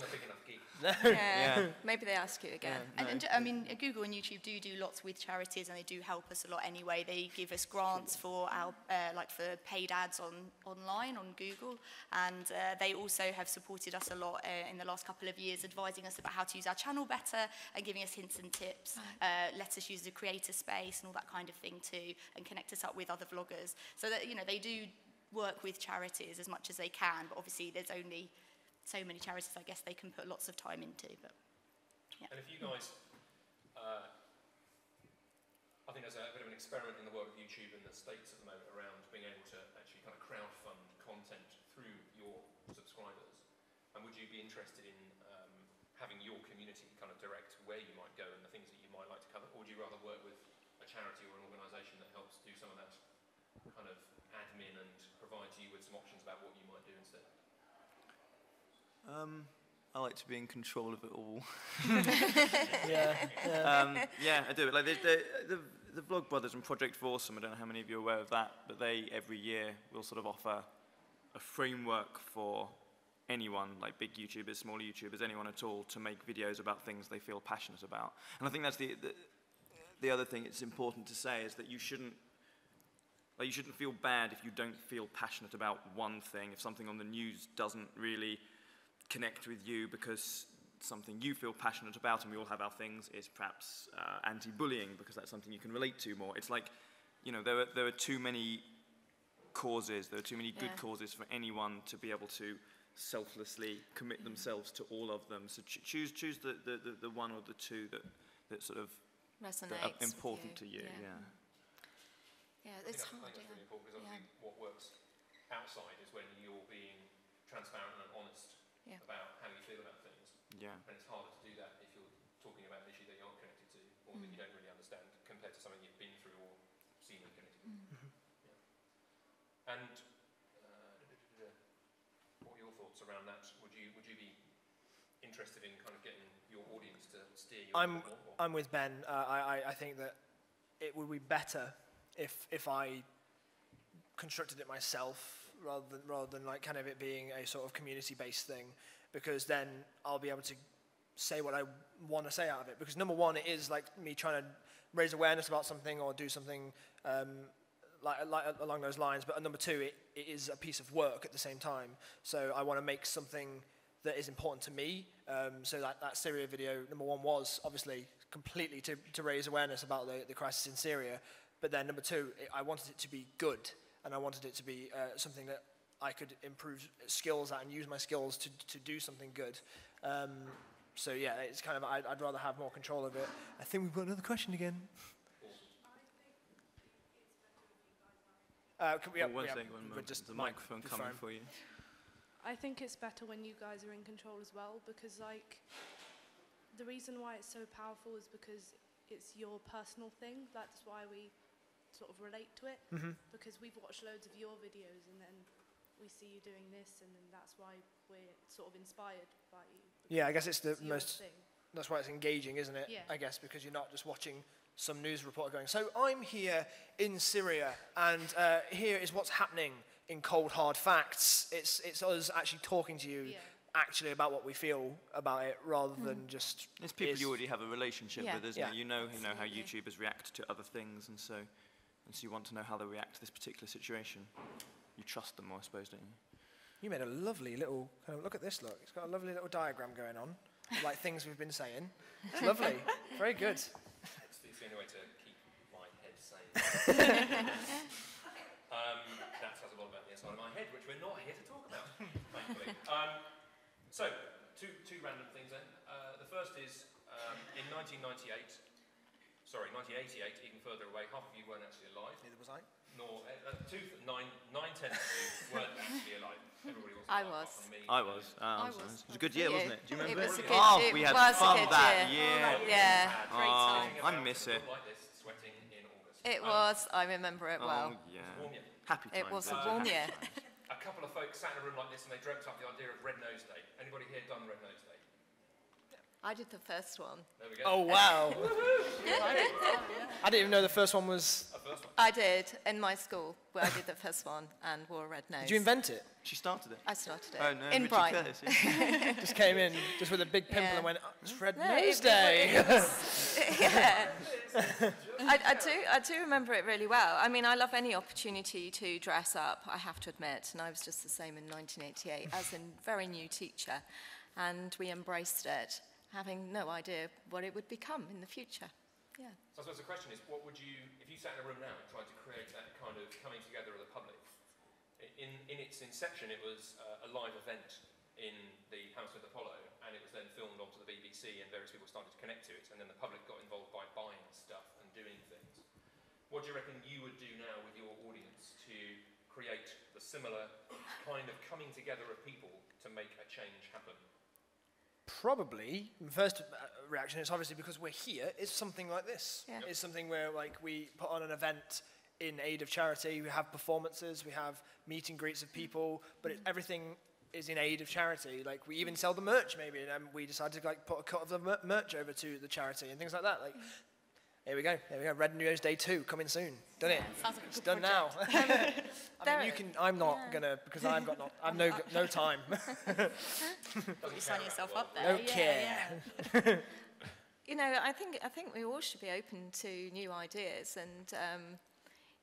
a big enough gig. Yeah. Maybe they ask you again. And I mean, Google and YouTube do lots with charities, and they do help us a lot anyway. They give us grants for our for paid ads online on Google, and they also have supported us a lot in the last couple of years, advising us about how to use our channel better and giving us hints and tips. Let us use the creator space and all that kind of thing too, and connect us up with other vloggers. So that they do work with charities as much as they can, but obviously there's only so many charities I guess they can put lots of time into. But yeah. And if you guys, I think there's a bit of an experiment in the world of YouTube in the States at the moment around being able to actually kind of crowdfund content through your subscribers. And would you be interested in having your community kind of direct where you might go and the things that you might like to cover, or would you rather work with a charity or an organisation that helps do some of that kind of admin and provides you with some options about what you might do instead? I like to be in control of it all. Yeah, I do. Like the Vlog Brothers and Project Vsauce, I don't know how many of you are aware of that, but they every year will sort of offer a framework for anyone, like big YouTubers, smaller YouTubers, anyone at all, to make videos about things they feel passionate about. And I think that's the other thing it's important to say is that you shouldn't feel bad if you don't feel passionate about one thing, if something on the news doesn't really connect with you because something you feel passionate about, and we all have our things, is perhaps anti-bullying because that's something you can relate to more. It's like, there are too many causes, there are too many good causes for anyone to be able to selflessly commit themselves to all of them. So choose the one or the two that sort of resonates, that are important to you. Yeah, it's hard. I think that's really important because obviously what works outside is when you're being transparent and honest about how you feel about things. Yeah. And it's harder to do that if you're talking about an issue that you aren't connected to or that you don't really understand compared to something you've been through or seen and connected with. Yeah. And what are your thoughts around that? Would you be interested in kind of getting your audience to steer you? I'm with Ben. I think that it would be better if I constructed it myself rather than like kind of it being a sort of community-based thing, because then I'll be able to say what I want to say out of it. Because number one, it is like me trying to raise awareness about something or do something like along those lines. But number two, it is a piece of work at the same time. So I want to make something that is important to me. So that Syria video, number one, was obviously completely to raise awareness about the crisis in Syria. But then number two, I wanted it to be good, and I wanted it to be something that I could improve skills at and use my skills to do something good. So yeah, it's kind of, I'd rather have more control of it. I think we've got another question again. One second, just the microphone coming for you. I think it's better when you guys are in control as well, because like the reason why it's so powerful is because it's your personal thing. That's why we sort of relate to it, because we've watched loads of your videos and then we see you doing this, and then that's why we're sort of inspired by you. Yeah, I guess it's the your most, thing. that's why it's engaging, isn't it? Yeah. I guess, because you're not just watching some news reporter going, so I'm here in Syria, and here is what's happening in cold, hard facts. It's us actually talking to you actually about what we feel about it, rather than just... It's people you already have a relationship with, isn't it? You know how Absolutely. YouTubers react to other things, and so you want to know how they react to this particular situation. You trust them more, I suppose, don't you? You made a lovely little, kind of, look at this, look. It's got a lovely little diagram going on, like things we've been saying. It's lovely. Very good. It's the only way to keep my head sane. That says a lot about the inside of my head, which we're not here to talk about, thankfully. So, two random things then. The first is, in 1988, even further away, half of you weren't actually alive. Neither was I. Nor, 9/10 of you weren't actually alive. Everybody was I alive, was. apart from me. I was. It was a good year, wasn't it? Do you remember It was a good, oh, we had fun that year. Yeah, great time. I miss it. Like this, sweating in August. It was, I remember it well. Oh, yeah. It was warm, yeah. Happy times. It was a warm year. A couple of folks sat in a room like this and they dreamt up the idea of Red Nose Day. Anybody here done Red Nose Day? I did the first one. There we go. Oh, wow. I didn't even know the first one was... I did, in my school, where I did the first one and wore a red nose. Did you invent it? She started it. I started it. Oh, no, in Richard Brighton. Curtis, yeah. Just came in, just with a big pimple and went, oh, it's Red No, Nose it Day. was- yeah. I do remember it really well. I mean, I love any opportunity to dress up, I have to admit, and I was just the same in 1988 as a very new teacher, and we embraced it, having no idea what it would become in the future. Yeah. So I suppose the question is, what would you, if you sat in a room now and tried to create that kind of coming together of the public, in its inception it was a live event in the Hammersmith Apollo, and it was then filmed onto the BBC and various people started to connect to it, and then the public got involved by buying stuff and doing things. What do you reckon you would do now with your audience to create the similar kind of coming together of people to make a change happen? Probably, the first reaction is obviously because we're here, is something like this. Yeah. It's something where like we put on an event in aid of charity, we have performances, we have meet and greets of people, but everything is in aid of charity. Like we even sell the merch maybe, and we decided to like put a cut of the merch over to the charity and things like that. Like, here we go, Red Nose Day 2 coming soon. Done it. Sounds like a It's good done now. project. I mean, you can. I'm not gonna because I've no time. You sign yourself up there. No care. You know, I think we all should be open to new ideas, and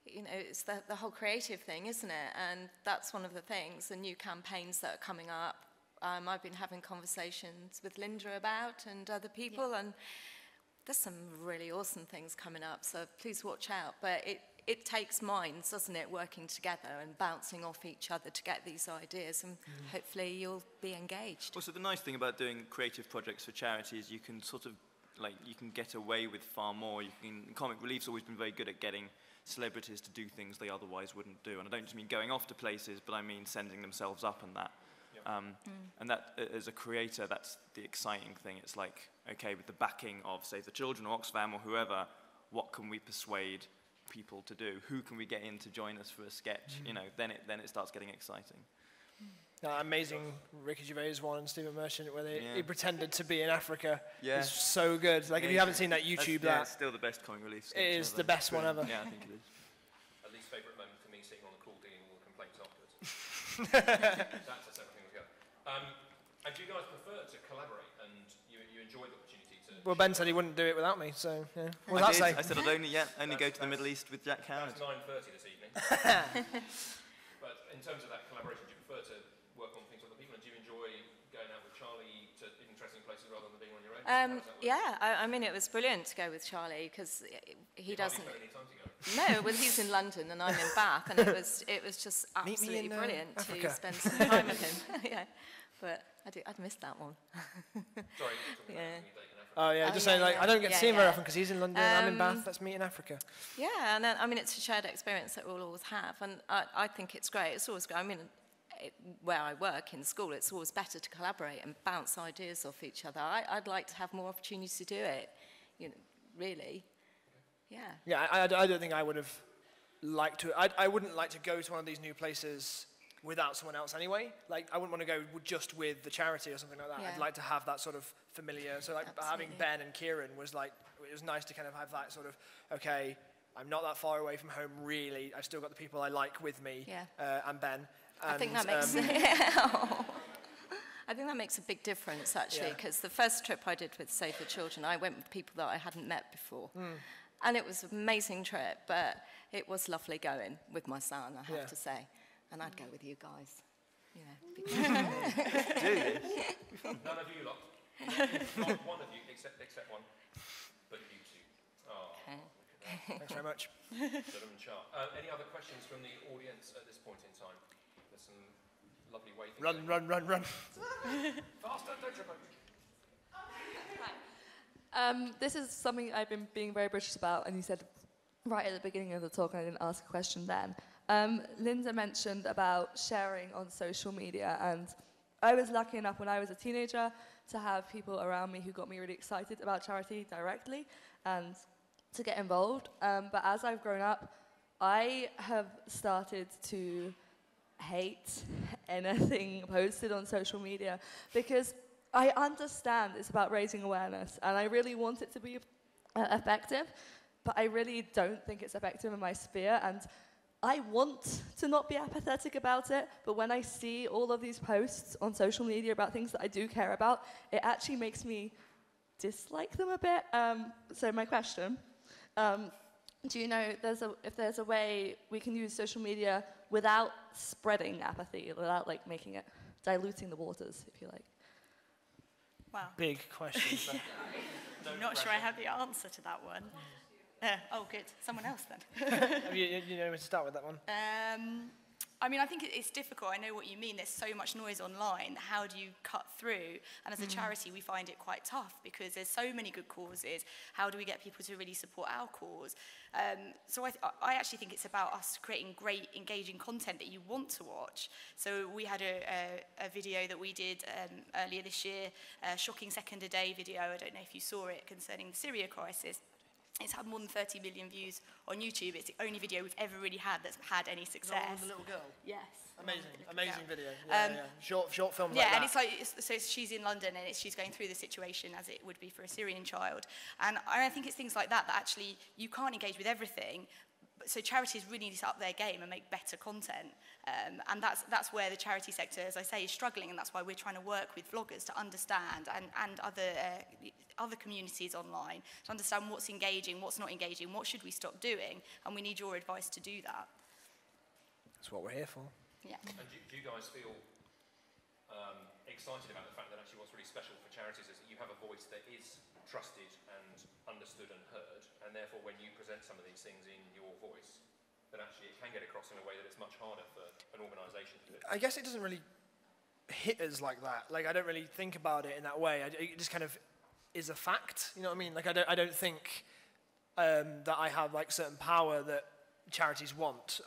you know, it's the whole creative thing, isn't it? And that's one of the things, the new campaigns that are coming up. I've been having conversations with Linda about and other people, and there's some really awesome things coming up, so please watch out. But it takes minds, doesn't it, working together and bouncing off each other to get these ideas, and hopefully you'll be engaged. Also, the nice thing about doing creative projects for charity is you can sort of, like, you can get away with far more. Comic Relief's always been very good at getting celebrities to do things they otherwise wouldn't do. And I don't just mean going off to places, but I mean sending themselves up and that. And that, as a creator, that's the exciting thing. It's like, okay, with the backing of Save the Children or Oxfam or whoever, what can we persuade people to do? Who can we get in to join us for a sketch? You know, then it starts getting exciting. Amazing Ricky Gervais one and Stephen Merchant where he pretended to be in Africa. Yeah. It's so good. Like if you haven't seen that YouTube, that's still the best Comic Relief sketch it is ever. the best one ever. Yeah, I think it is. At least favourite moment for me sitting on the call dealing with all the complaints afterwards. That's a separate thing altogether. And do you guys prefer to collaborate and you enjoy the opportunity to... Well, Ben said he wouldn't do it without me, so yeah. What I does that say? I said I'd only go to the Middle East with Jack Howard. That's 9:30 this evening. But in terms of that collaboration, do you prefer to work on things with other people, and do you enjoy going out with Charlie to interesting places rather than being on your own? Yeah, I mean, it was brilliant to go with Charlie because he doesn't. Any time to go? No, well, he's in London and I'm in Bath, and it was just absolutely brilliant to spend some time with him. Yeah, but I'd missed that one. Sorry, yeah. Oh yeah, just saying like I don't get to see him very often because he's in London and I'm in Bath. Let's meet in Africa. Yeah, and I mean it's a shared experience that we'll always have, and I think it's great. It's always great. I mean, where I work in school, it's always better to collaborate and bounce ideas off each other. I'd like to have more opportunities to do it. You know, really. Yeah. Yeah, I don't think I would have liked to. I wouldn't like to go to one of these new places without someone else anyway. Like, I wouldn't want to go just with the charity or something like that. Yeah. I'd like to have that sort of familiar. So, like, having Ben and Kieran was like, it was nice to kind of have that sort of, okay, I'm not that far away from home, really. I've still got the people I like with me, and Ben. And, I think that makes I think that makes a big difference, actually, because the first trip I did with Save the Children, I went with people that I hadn't met before. And it was an amazing trip, but it was lovely going with my son, I have to say. And I'd go with you guys. You know, None of you lot. Not one of you, except one. But you two. Oh, okay. Thanks very much. Gentlemen sharp. Any other questions from the audience at this point in time? There's some lovely waving. Run. Faster, don't trip over. This is something I've been being very British about, and you said right at the beginning of the talk, and I didn't ask a question then. Linda mentioned about sharing on social media, and I was lucky enough when I was a teenager to have people around me who got me really excited about charity directly and to get involved. But as I've grown up, I have started to hate anything posted on social media because I understand it's about raising awareness and I really want it to be effective, but I really don't think it's effective in my sphere, and I want to not be apathetic about it, but when I see all of these posts on social media about things that I do care about, it actually makes me dislike them a bit. So my question, do you know if there's a way we can use social media without spreading apathy, without like making it, diluting the waters, if you like? Wow. Big question. I'm not sure I have the answer to that one. Oh, good. Someone else then. Have you know where to start with that one? I mean, I think it's difficult. I know what you mean. There's so much noise online. How do you cut through? And as a charity, we find it quite tough because there's so many good causes. How do we get people to really support our cause? So I actually think it's about us creating great, engaging content that you want to watch. So we had a video that we did earlier this year, a shocking second-a-day video. I don't know if you saw it, concerning the Syria crisis. It's had more than 30 million views on YouTube. It's the only video we've ever really had that's had any success. The little girl? Yes. Amazing video. Yeah. Short film like that. Yeah, and it's like, so she's in London and she's going through the situation as it would be for a Syrian child. And I think it's things like that that actually, you can't engage with everything, so charities really need to up their game and make better content. And that's where the charity sector, as I say, is struggling, and that's why we're trying to work with vloggers to understand, and other communities online, to understand what's engaging, what's not engaging, what should we stop doing, and we need your advice to do that. That's what we're here for. Yeah. And do you guys feel excited about the fact that actually what's really special for charities is that you have a voice that is trusted and understood and heard, and therefore when you present some of these things in your voice, then actually it can get across in a way that it's much harder for an organisation to do. I guess it doesn't really hit us like that. Like, I don't really think about it in that way. It just kind of is a fact, you know what I mean? Like, I don't think that I have like certain power that charities want.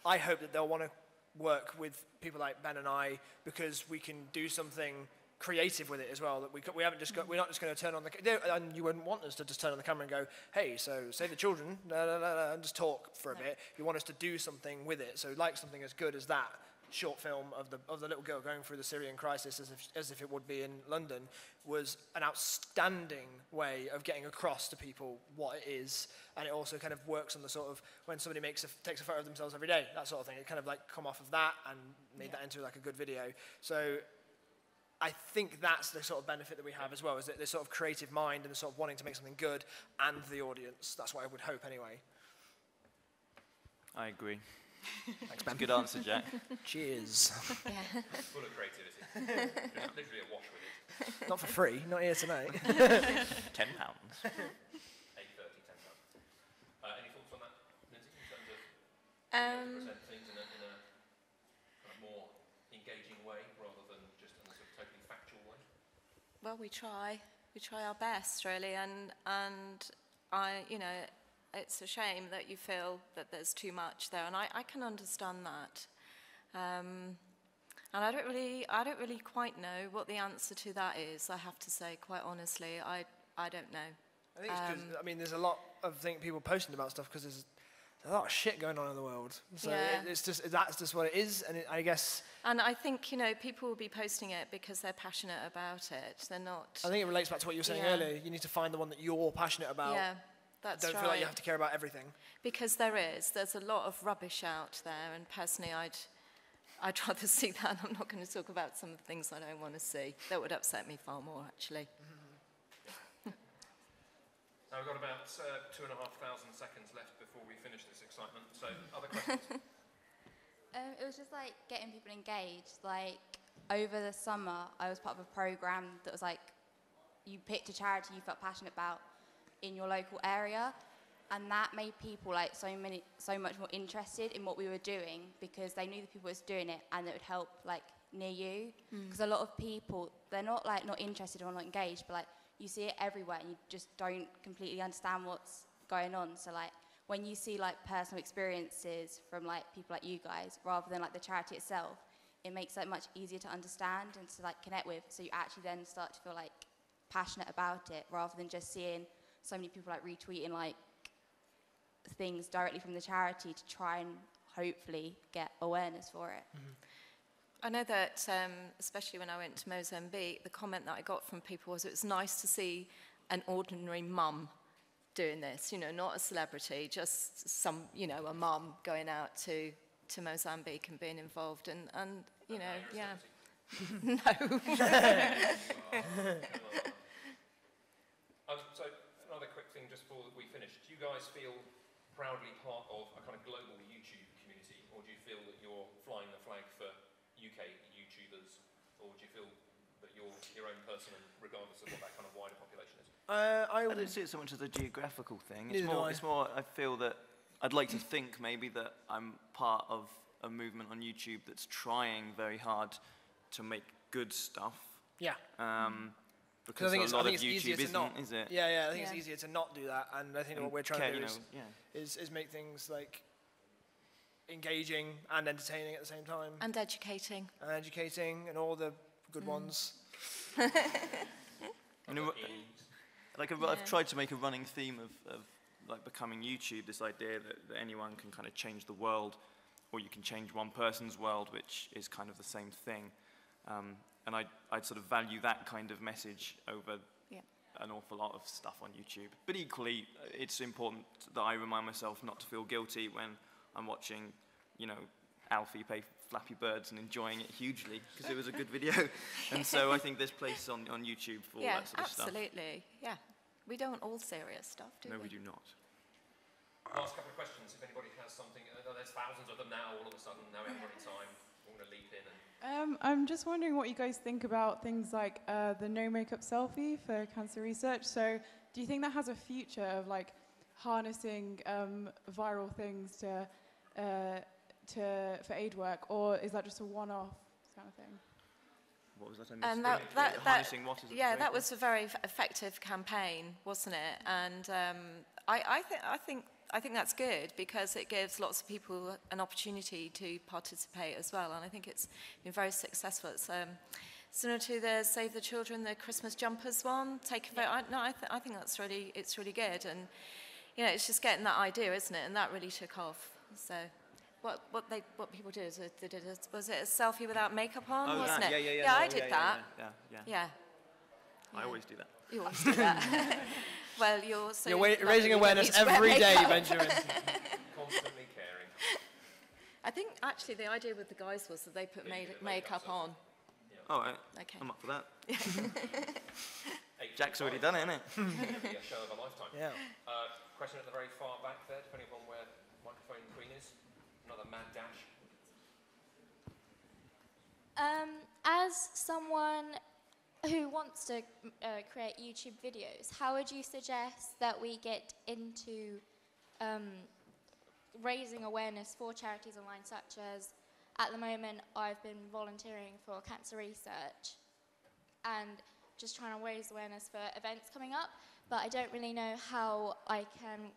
I hope that they'll want to work with people like Ben and I, because we can do something creative with it as well. That we haven't just got, we're not just going to turn on the, and you wouldn't want us to just turn on the camera and go, hey, so save the children, and just talk for a bit. You want us to do something with it. So like something as good as that short film of the little girl going through the Syrian crisis as if it would be in London was an outstanding way of getting across to people what it is, and it also kind of works on the sort of when somebody takes a photo of themselves every day, that sort of thing. It kind of like come off of that and made that into like a good video. So I think that's the sort of benefit that we have as well, is that this sort of creative mind and the sort of wanting to make something good, and the audience. That's what I would hope anyway. I agree. Thanks, Ben. Good answer, Jack. Cheers. Yeah. Full of creativity. Literally a wash with it. Not for free, not here tonight. £10. 8.30, £10. Any thoughts on that, Lindsay, in terms of present things in a kind of more engaging way rather than just in a sort of totally factual way? Well, we try our best, really, and I, you know, it's a shame that you feel that there's too much there, and I can understand that. And I don't really quite know what the answer to that is, I have to say, quite honestly. I don't know. I think it's because, I mean, there's a lot of people posting about stuff because there's a lot of shit going on in the world. So it's just, that's just what it is, and I guess... And I think, you know, people will be posting it because they're passionate about it. They're not... I think it relates back to what you were saying earlier. You need to find the one that you're passionate about. Yeah, that's right. Don't feel like you have to care about everything. Because there's a lot of rubbish out there, and personally I'd rather see that. I'm not going to talk about some of the things I don't want to see. That would upset me far more, actually. Now we've got about 2,500 seconds left before we finish this excitement. So, other questions? It was just like getting people engaged. Like over the summer, I was part of a program that was like, you picked a charity you felt passionate about in your local area, and that made people like so much more interested in what we were doing because they knew the people was doing it and it would help like near you. Because a lot of people, they're not like not interested or not engaged, but like you see it everywhere and you just don't completely understand what's going on. So like when you see like personal experiences from like people like you guys rather than like the charity itself, it makes it much easier to understand and to like connect with. So you actually then start to feel like passionate about it rather than just seeing so many people like retweeting like things directly from the charity to try and hopefully get awareness for it. I know that, especially when I went to Mozambique, the comment that I got from people was it was nice to see an ordinary mum doing this, you know, not a celebrity, just some, you know, a mum going out to Mozambique and being involved and you know, yeah. No. So another quick thing just before we finish. Do you guys feel proudly part of a kind of global YouTube community, or do you feel that you're flying the flag for UK YouTubers, or do you feel that you're your own person regardless of what that kind of wider population is? I don't see it so much as a geographical thing. It's more, I feel that I'd like to think maybe that I'm part of a movement on YouTube that's trying very hard to make good stuff. Yeah. Because a lot of YouTube isn't, is it? Yeah, I think it's easier to not do that, and I think what we're trying to do is make things like engaging and entertaining at the same time. And educating. And all the good ones. You know, like I've tried to make a running theme of like becoming YouTube, this idea that anyone can kind of change the world, or you can change one person's world, which is kind of the same thing. And I'd sort of value that kind of message over an awful lot of stuff on YouTube. But equally, it's important that I remind myself not to feel guilty when I'm watching, you know, Alfie play Flappy Birds and enjoying it hugely, because it was a good video. And so I think there's place on YouTube for all that sort of stuff. Yeah, absolutely. Yeah. We don't want all serious stuff, do we? No, we do not. Last couple of questions, if anybody has something. There's thousands of them now, all of a sudden. Now we haven't got any time. We're going to leap in. I'm just wondering what you guys think about things like the no makeup selfie for cancer research. So do you think that has a future of like harnessing viral things for aid work, or is that just a one-off kind of thing? What was that? Harnessing what is it? Yeah, that was a very effective campaign, wasn't it? And I think that's good, because it gives lots of people an opportunity to participate as well, and I think it's been very successful. It's similar to the Save the Children, the Christmas jumpers one. Take a vote. I think that's it's really good, and you know, it's just getting that idea, isn't it? And that really took off. So. What people do is they did was it a selfie without makeup on, wasn't it? Yeah, I did that. Yeah. I always do that. You always do that. Well, you're raising awareness every day, Benjamin. Constantly caring. I think actually the idea with the guys was that they put makeup on. All right. Okay. I'm up for that. Jack's already done it, isn't it? Be a show of a lifetime. Yeah. Question at the very far back there, depending on where microphone queen is. Another mad dash. As someone who wants to create YouTube videos, how would you suggest that we get into raising awareness for charities online, such as, at the moment, I've been volunteering for cancer research and just trying to raise awareness for events coming up, but I don't really know how I can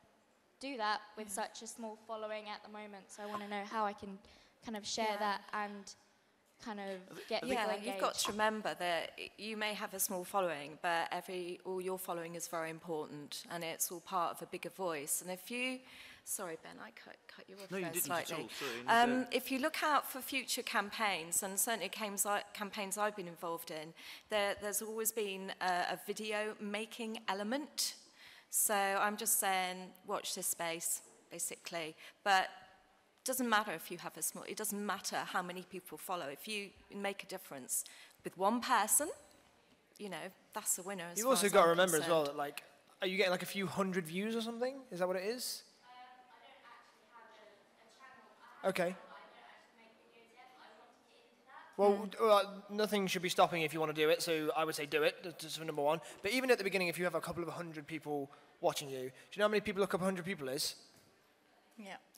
do that with such a small following at the moment, so I want to know how I can kind of share that and kind of get people engaged. You've got to remember that you may have a small following, but all your following is very important, and it's all part of a bigger voice. And if you, sorry Ben, I cut you off there slightly. At all. Sorry, if you look out for future campaigns, and certainly campaigns I've been involved in, there's always been a video making element. So I'm just saying, watch this space, basically. But it doesn't matter if you have a small, it doesn't matter how many people follow. If you make a difference with one person, you know, that's a winner. You've also got to remember as well that, like, are you getting like a few hundred views or something? Is that what it is? I don't actually have a channel. Okay. Well, nothing should be stopping if you want to do it, so I would say do it, that's for number one. But even at the beginning, if you have a couple of 100 people watching you, do you know how many people look up 100 people is?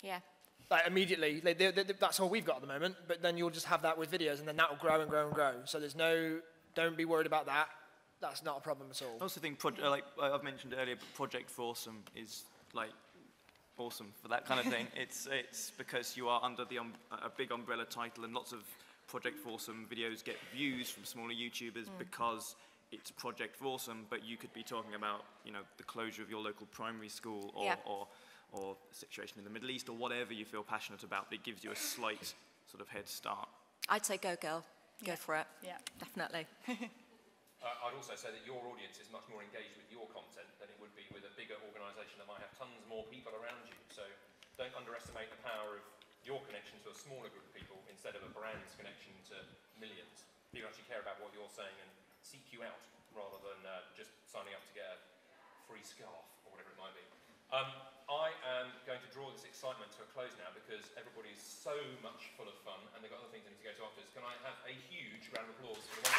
Yeah. Like, immediately, that's all we've got at the moment, but then you'll just have that with videos, and then that will grow and grow and grow. So don't be worried about that. That's not a problem at all. I also think, like I've mentioned earlier, but Project Awesome is, like, awesome for that kind of thing. It's because you are under a big umbrella title, and lots of Project Awesome videos get views from smaller YouTubers because it's Project Awesome, but you could be talking about, you know, the closure of your local primary school or the situation in the Middle East or whatever you feel passionate about. It gives you a slight sort of head start. I'd say go girl. Go for it. Yeah. Definitely. I'd also say that your audience is much more engaged with your content than it would be with a bigger organisation that might have tons more people around you. So don't underestimate the power of your connection to a smaller group of people instead of a brand's connection to millions. People actually care about what you're saying and seek you out rather than just signing up to get a free scarf or whatever it might be. I am going to draw this excitement to a close now because everybody's so much full of fun and they've got other things they need to go to afterwards. Can I have a huge round of applause for the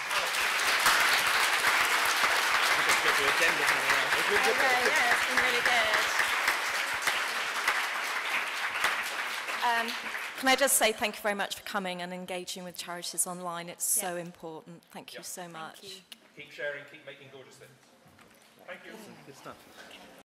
Yeah, it's been really good. Can I just say thank you very much for coming and engaging with charities online. It's so important. Thank you so much. Keep sharing, keep making gorgeous things. Thank you. Good stuff.